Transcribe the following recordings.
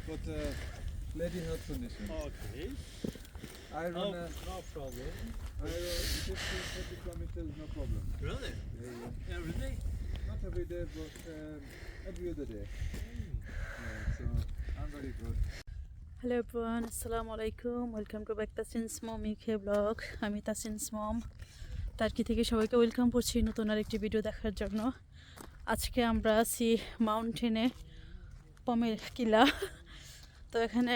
but lady health condition. Okay. I run No problem. I run 50 kilometers, no problem. Really? Yeah. Every day? Not every day, but every other day. Yeah, so I'm very good. Hello everyone, আসসালামু আলাইকুম। Welcome to back Tasin's mom UK blog. আমি তাসিনস মম turkey থেকে সবাইকে welcome করছি নতুন আরেকটি video দেখার জন্য। আজকে আমরা আছি মাউন্টেনে, পমেরকিলা। তো এখানে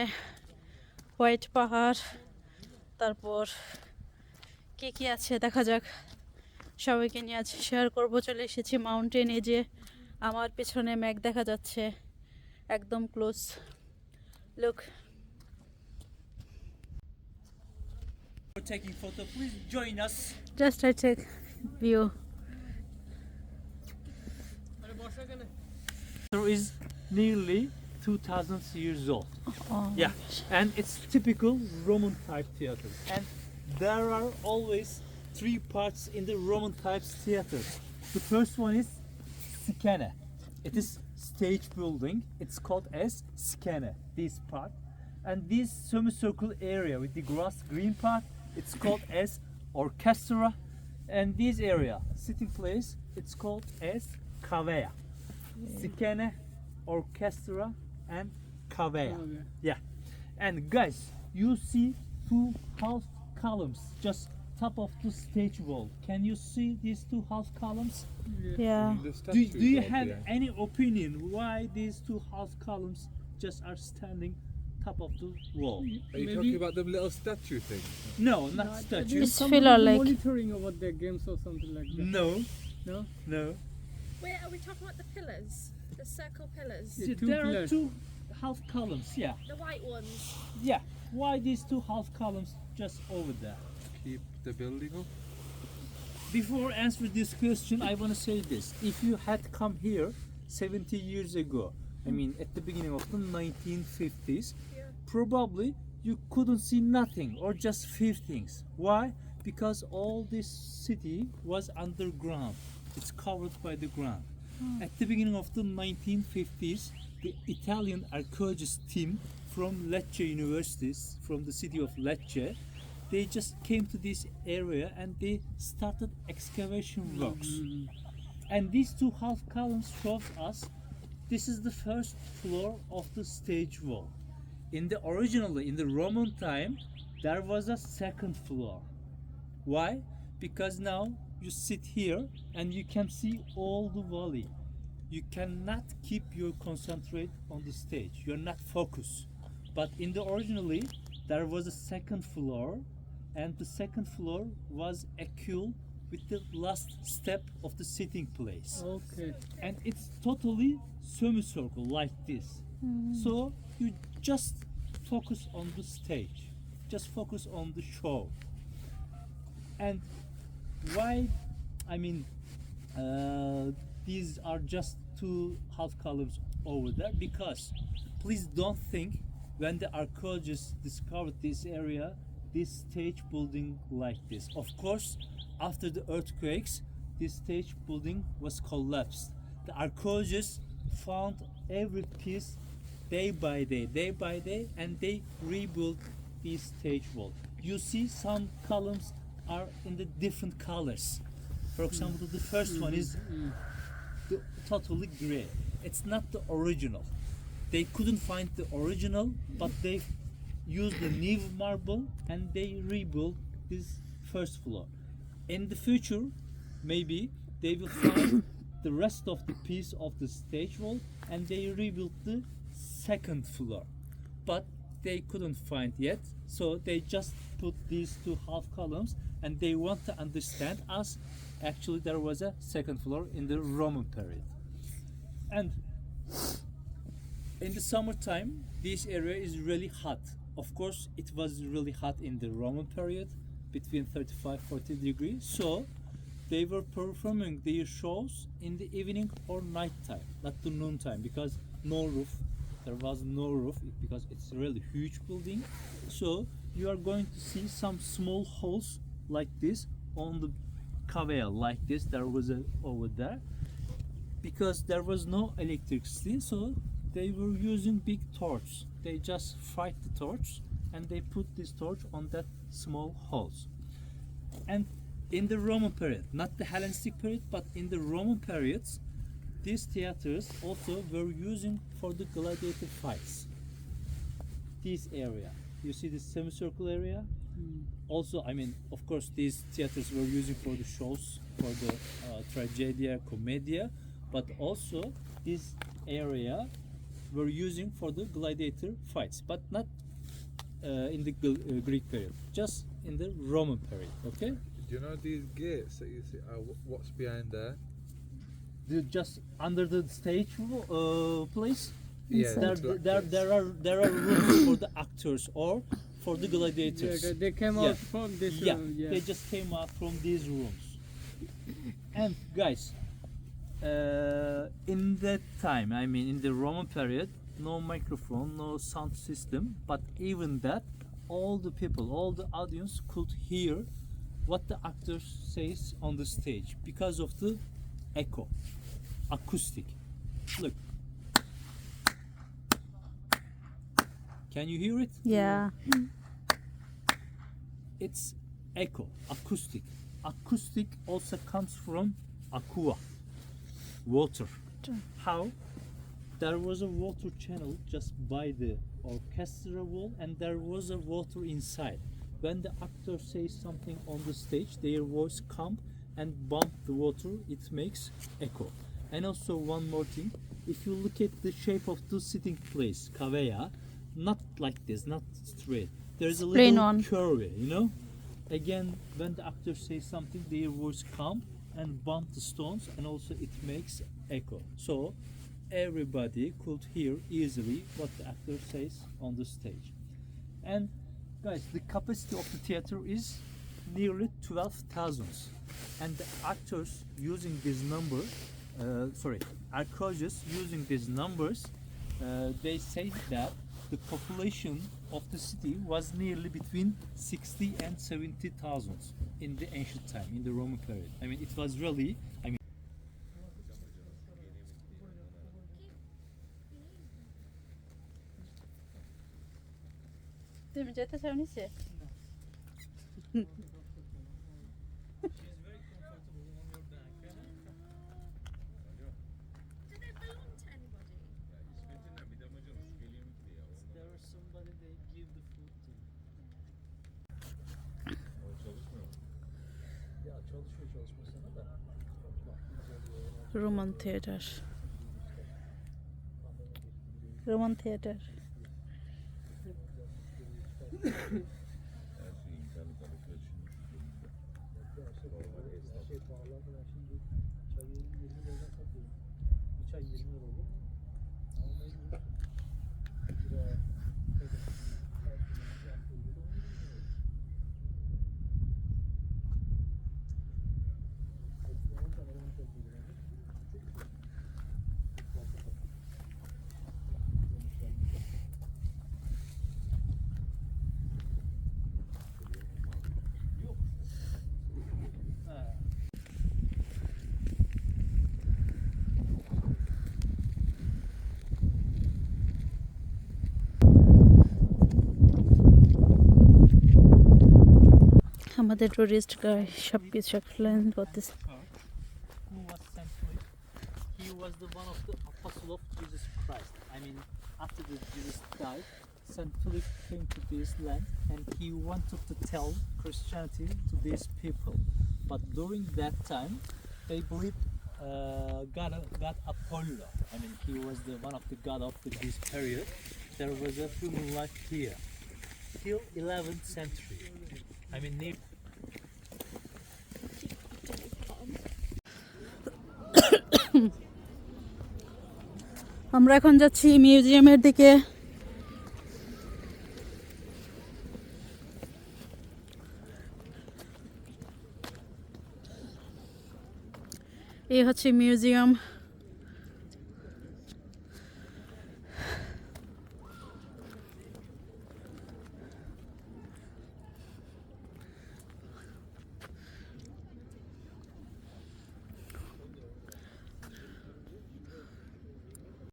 হোয়াইট পাহাড়, তারপর কী কী আছে দেখা যাক। সবাইকে নিয়ে আজ শেয়ার করবো। চলে এসেছি মাউন্টেনে, যে আমার পেছনে মেঘ দেখা যাচ্ছে একদম close. Look, For taking photo, please join us. just I take view. There is nearly 2,000 years old. Oh. Yeah, and it's typical Roman type theater. And there are always three parts in the Roman type theater. The first one is scena. It is stage building. It's called as scena, this part. And this semicircle area with the grass green part, it's called as orchestra. And this area, sitting place, it's called as cavea. Scena, orchestra, and cavea. Yeah. And guys, you see two half columns just top of the stage wall. Can you see these two half columns? Yeah. The Do statues you up have there. any opinion why these two half columns just are standing top of the wall? Are you talking about the little statue thing? No, not statues. It's filler like monitoring over their games or something like that. No, No? no. Wait, are we talking about the pillars? The circle pillars? Yeah. See, two there are pillars. two half columns. Yeah, The white ones? yeah. Why these two half columns just over there? Keep the building up. Before answering this question, I want to say this: if you had come here 70 years ago, I mean at the beginning of the 1950s, Yeah. probably you couldn't see nothing or just few things. Why? Because all this city was underground. It's covered by the ground. At the beginning of the 1950s, the Italian archaeologist team from Lecce University, from the city of Lecce, they just came to this area and they started excavation works. And these two half columns show us this is the first floor of the stage wall. Originally in the Roman time, there was a second floor. Why? Because now you sit here and you can see all the valley. You cannot keep your concentrate on the stage. You're not focused. But in the originally, there was a second floor, and the second floor was equal with the last step of the sitting place. Okay. And it's totally semicircle like this. So you just focus on the stage, just focus on the show. And why, I mean, these are just two half columns over there, because please don't think when the archaeologists discovered this area, this stage building like this. Of course, after the earthquakes, this stage building was collapsed. The archaeologists found every piece day by day, and they rebuilt this stage wall. You see some columns are in the different colors. For example, the first one is totally gray. It's not the original. They couldn't find the original, but they used the new marble and they rebuilt this first floor. In the future, maybe they will find the rest of the piece of the stage wall and they rebuilt the second floor. But they couldn't find yet, so they just put these two half columns, and they want to understand us. Actually, there was a second floor in the Roman period. And in the summertime, this area is really hot. Of course, it was really hot in the Roman period, between 35-40 degrees. So they were performing their shows in the evening or night time, not the noon time, because no roof. There was no roof because it's a really huge building. So you are going to see some small holes like this on the cavea, like this. There was a over there, because there was no electricity, so they were using big torch. They just fried the torch and they put this torch on that small holes. And in the Roman period, not the Hellenistic period, but in the Roman periods, these theaters also were using for the gladiator fights. This area, you see this semicircle area? Also, I mean, of course, these theaters were using for the shows, for the tragedia, commedia, but also this area were using for the gladiator fights, but not in the Greek period, just in the Roman period. Okay? Do you know these gates that you see? What's behind there? They're just under the stage place. Yeah, There are rooms for the actors or for the gladiators. Yeah, they came Yeah. out from this Yeah, room. Yeah. they just came out from these rooms. And guys, in that time, I mean in the Roman period, no microphone, no sound system, but even that, all the people, all the audience could hear what the actor says on the stage because of the echo, acoustic. Look. Can you hear it? Yeah. It's echo, acoustic. Acoustic also comes from aqua, water. True. How? There was a water channel just by the orchestra wall and there was a water inside. When the actor says something on the stage, their voice comes and bump the water, it makes echo. And also one more thing, if you look at the shape of the sitting place, kaveya, not like this, not straight. There's a Plain little one. curve, you know? Again, when the actor says something, their voice come and bump the stones and also it makes echo. So everybody could hear easily what the actor says on the stage. And guys, the capacity of the theater is nearly 12,000. And the actors using this number, archaeologists using these numbers, they say that the population of the city was nearly between 60 and 70,000 in the ancient time, in the Roman period. I mean, it was really, I mean, তুমি যেতে চাও নিচে? Do they belong to anybody? there was somebody they give the food to. Ya çalışıyor çalışmasına da. Roman theater. Roman theater. আমাদের tourist guide সব কিছু explain করতেছে। Who was Saint Philip? He was the one of the apostle of Jesus Christ. I mean, after the Jesus died, Saint Philip came to this land and he wanted to tell Christianity to these people. But during that time, they believed God Apollo. I mean, he was the one of the god of this period. There was a human life here till 11th century. I mean, আমরা এখন যাচ্ছি মিউজিয়ামের দিকে। এই হচ্ছে museum.